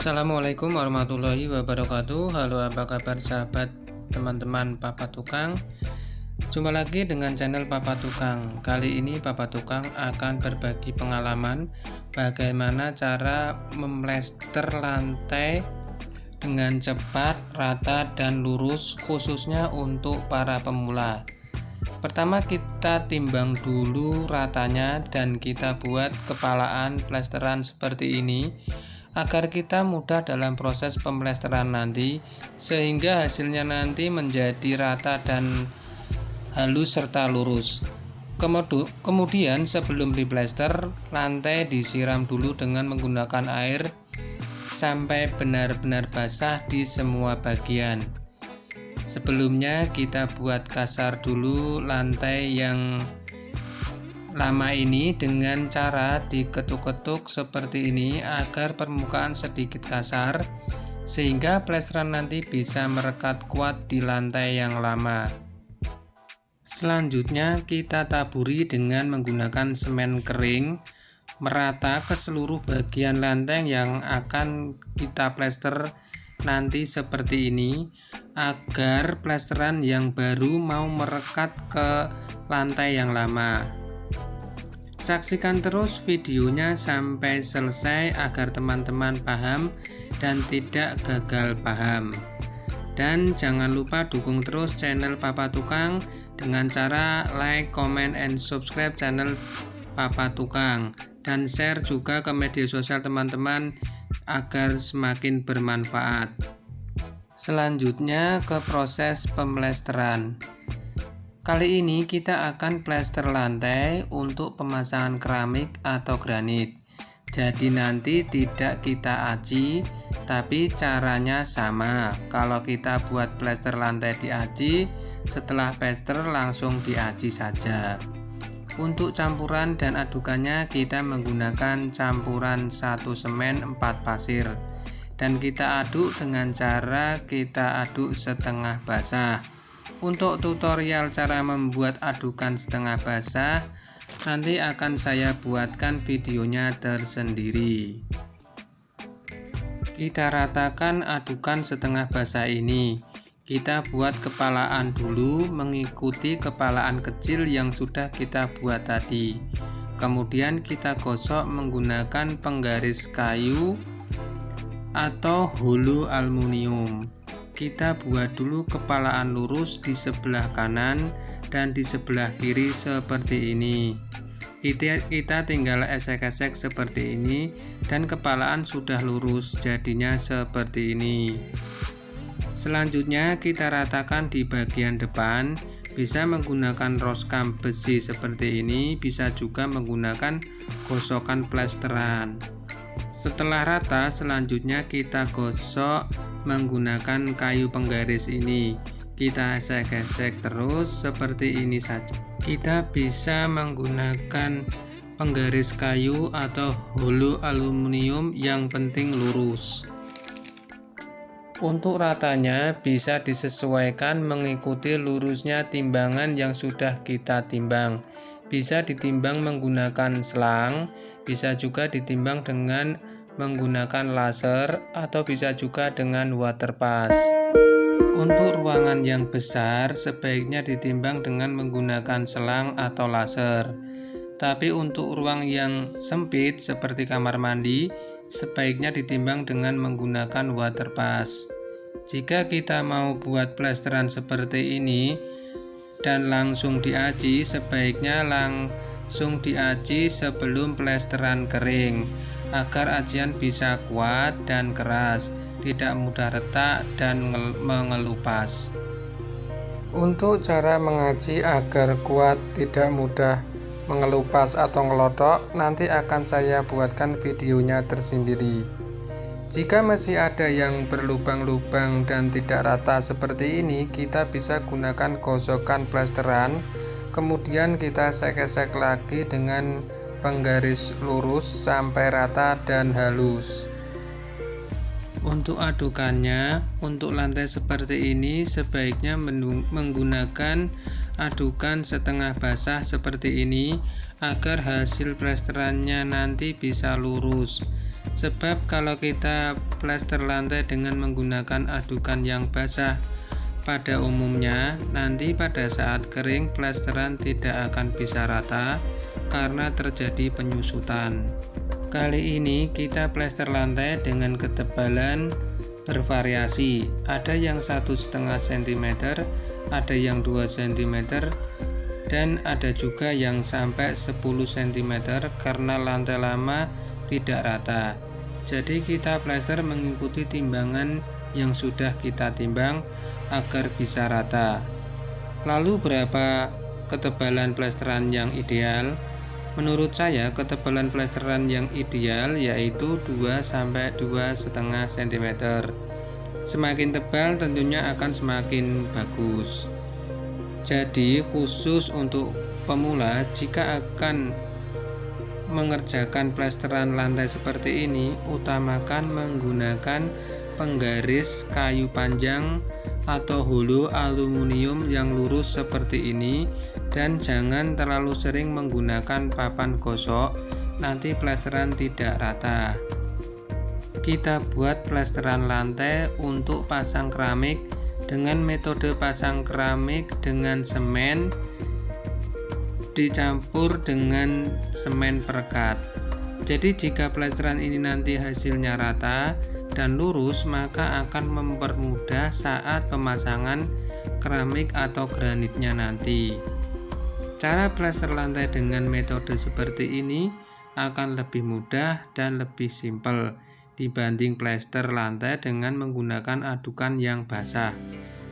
Assalamualaikum warahmatullahi wabarakatuh. Halo, apa kabar sahabat teman-teman Papa Tukang? Jumpa lagi dengan channel Papa Tukang. Kali ini Papa Tukang akan berbagi pengalaman bagaimana cara memplester lantai dengan cepat, rata, dan lurus, khususnya untuk para pemula. Pertama, kita timbang dulu ratanya dan kita buat kepalaan plesteran seperti ini agar kita mudah dalam proses pemplesteran nanti, sehingga hasilnya nanti menjadi rata dan halus serta lurus. Kemudian sebelum diplester, lantai disiram dulu dengan menggunakan air sampai benar-benar basah di semua bagian. Sebelumnya kita buat kasar dulu lantai yang lama ini dengan cara diketuk-ketuk seperti ini agar permukaan sedikit kasar, sehingga plesteran nanti bisa merekat kuat di lantai yang lama. Selanjutnya kita taburi dengan menggunakan semen kering merata ke seluruh bagian lantai yang akan kita plester nanti seperti ini, agar plesteran yang baru mau merekat ke lantai yang lama. Saksikan terus videonya sampai selesai agar teman-teman paham dan tidak gagal paham. Dan jangan lupa dukung terus channel Papa Tukang dengan cara like, comment, and subscribe channel Papa Tukang, dan share juga ke media sosial teman-teman agar semakin bermanfaat. Selanjutnya ke proses pemplesteran. Kali ini kita akan plester lantai untuk pemasangan keramik atau granit. Jadi nanti tidak kita aci, tapi caranya sama. Kalau kita buat plester lantai di aci, setelah plester langsung di aci saja. Untuk campuran dan adukannya kita menggunakan campuran 1 semen 4 pasir. Dan kita aduk dengan cara kita aduk setengah basah. Untuk tutorial cara membuat adukan setengah basah, nanti akan saya buatkan videonya tersendiri. Kita ratakan adukan setengah basah ini. Kita buat kepalaan dulu mengikuti kepalaan kecil yang sudah kita buat tadi. Kemudian kita gosok menggunakan penggaris kayu atau hulu aluminium. Kita buat dulu kepalaan lurus di sebelah kanan dan di sebelah kiri seperti ini. Kita tinggal esek-esek seperti ini dan kepalaan sudah lurus, jadinya seperti ini. Selanjutnya kita ratakan di bagian depan, bisa menggunakan roskam besi seperti ini, bisa juga menggunakan gosokan plesteran. Setelah rata, selanjutnya kita gosok menggunakan kayu penggaris ini. Kita esek-esek terus seperti ini saja. Kita bisa menggunakan penggaris kayu atau hulu aluminium, yang penting lurus. Untuk ratanya bisa disesuaikan mengikuti lurusnya timbangan yang sudah kita timbang. Bisa ditimbang menggunakan selang, bisa juga ditimbang dengan menggunakan laser, atau bisa juga dengan waterpass. Untuk ruangan yang besar sebaiknya ditimbang dengan menggunakan selang atau laser. Tapi untuk ruang yang sempit seperti kamar mandi, sebaiknya ditimbang dengan menggunakan waterpass. Jika kita mau buat plesteran seperti ini dan langsung diaci, sebaiknya langsung diaci sebelum plesteran kering, agar acian bisa kuat dan keras, tidak mudah retak dan mengelupas. Untuk cara mengaci agar kuat, tidak mudah mengelupas atau ngelotok, nanti akan saya buatkan videonya tersendiri. Jika masih ada yang berlubang-lubang dan tidak rata seperti ini, kita bisa gunakan gosokan plesteran, kemudian kita esek-esek lagi dengan penggaris lurus sampai rata dan halus. Untuk adukannya, untuk lantai seperti ini sebaiknya menggunakan adukan setengah basah seperti ini agar hasil plesterannya nanti bisa lurus. Sebab kalau kita plester lantai dengan menggunakan adukan yang basah pada umumnya, nanti pada saat kering plesteran tidak akan bisa rata karena terjadi penyusutan. Kali ini kita plester lantai dengan ketebalan bervariasi. Ada yang 1,5 cm, ada yang 2 cm, dan ada juga yang sampai 10 cm karena lantai lama tidak rata. Jadi kita plester mengikuti timbangan yang sudah kita timbang agar bisa rata. Lalu berapa ketebalan plesteran yang ideal? Menurut saya ketebalan plesteran yang ideal yaitu 2-2,5 cm. Semakin tebal tentunya akan semakin bagus. Jadi khusus untuk pemula, jika akan mengerjakan plesteran lantai seperti ini, utamakan menggunakan penggaris kayu panjang atau hulu aluminium yang lurus seperti ini, dan jangan terlalu sering menggunakan papan gosok, nanti plesteran tidak rata. Kita buat plesteran lantai untuk pasang keramik dengan metode pasang keramik dengan semen dicampur dengan semen perekat. Jadi jika plesteran ini nanti hasilnya rata dan lurus, maka akan mempermudah saat pemasangan keramik atau granitnya nanti. Cara plester lantai dengan metode seperti ini akan lebih mudah dan lebih simpel dibanding plester lantai dengan menggunakan adukan yang basah,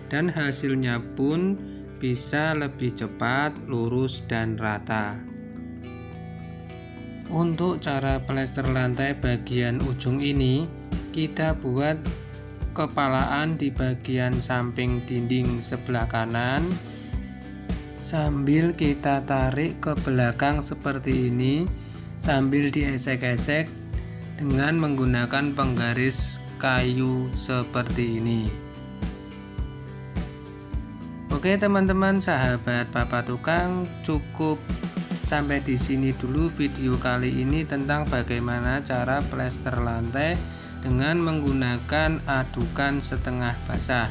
dan hasilnya pun bisa lebih cepat, lurus, dan rata. Untuk cara plester lantai bagian ujung ini, kita buat kepalaan di bagian samping dinding sebelah kanan sambil kita tarik ke belakang seperti ini sambil diesek-esek dengan menggunakan penggaris kayu seperti ini. Oke teman-teman, sahabat Papa Tukang, cukup sampai di sini dulu video kali ini tentang bagaimana cara plester lantai dengan menggunakan adukan setengah basah.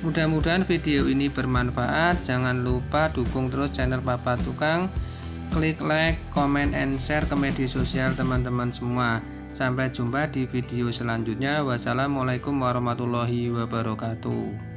Mudah-mudahan video ini bermanfaat. Jangan lupa dukung terus channel Papa Tukang, klik like, comment, and share ke media sosial teman-teman semua. Sampai jumpa di video selanjutnya. Wassalamualaikum warahmatullahi wabarakatuh.